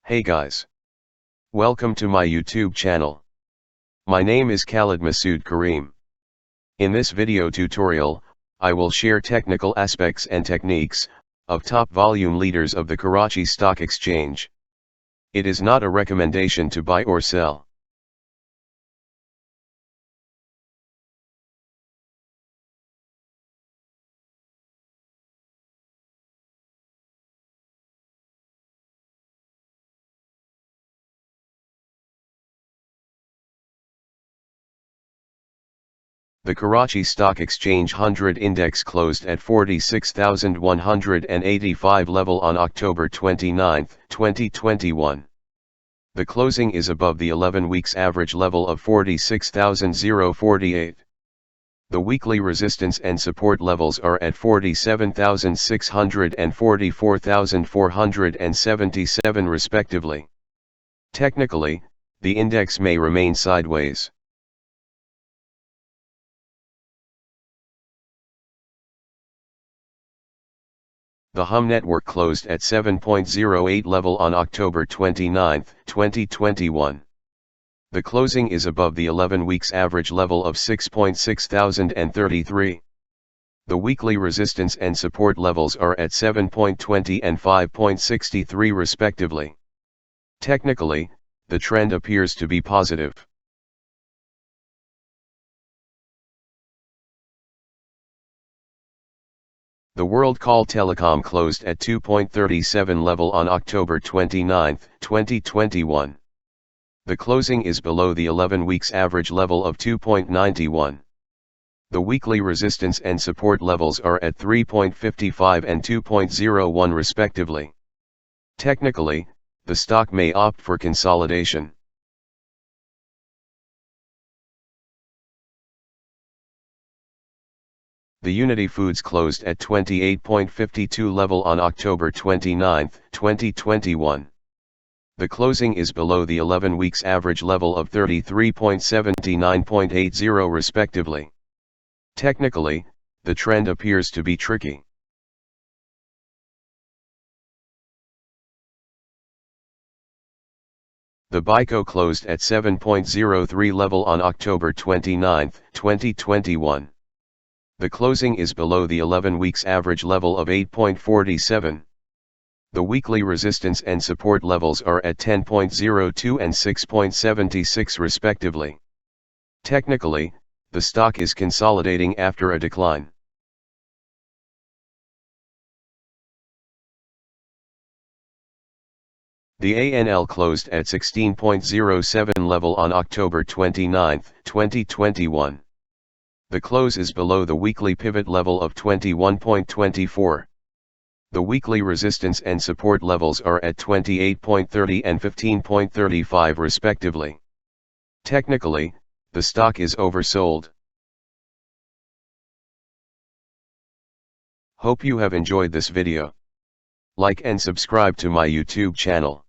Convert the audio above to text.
Hey guys. Welcome to my YouTube channel. My name is Khalid Masood Kareem. In this video tutorial, I will share technical aspects and techniques of top volume leaders of the Karachi Stock Exchange. It is not a recommendation to buy or sell. The Karachi Stock Exchange 100 Index closed at 46,185 level on October 29, 2021. The closing is above the 11 weeks average level of 46,048. The weekly resistance and support levels are at 47,600 and 44,477 respectively. Technically, the index may remain sideways. The HUMNL network closed at 7.08 level on October 29, 2021. The closing is above the 11 weeks average level of 6,6033. The weekly resistance and support levels are at 7.20 and 5.63 respectively. Technically, the trend appears to be positive. The World Call Telecom closed at 2.37 level on October 29, 2021. The closing is below the 11 weeks average level of 2.91. The weekly resistance and support levels are at 3.55 and 2.01 respectively. Technically, the stock may opt for consolidation. The Unity Foods closed at 28.52 level on October 29, 2021. The closing is below the 11 weeks average level of 33.79.80 respectively. Technically, the trend appears to be tricky. The BYCO closed at 7.03 level on October 29, 2021. The closing is below the 11 weeks average level of 8.47. The weekly resistance and support levels are at 10.02 and 6.76 respectively. Technically, the stock is consolidating after a decline. The HUMNL closed at 16.07 level on October 29, 2021. The close is below the weekly pivot level of 21.24. The weekly resistance and support levels are at 28.30 and 15.35 respectively. Technically, the stock is oversold. Hope you have enjoyed this video. Like and subscribe to my YouTube channel.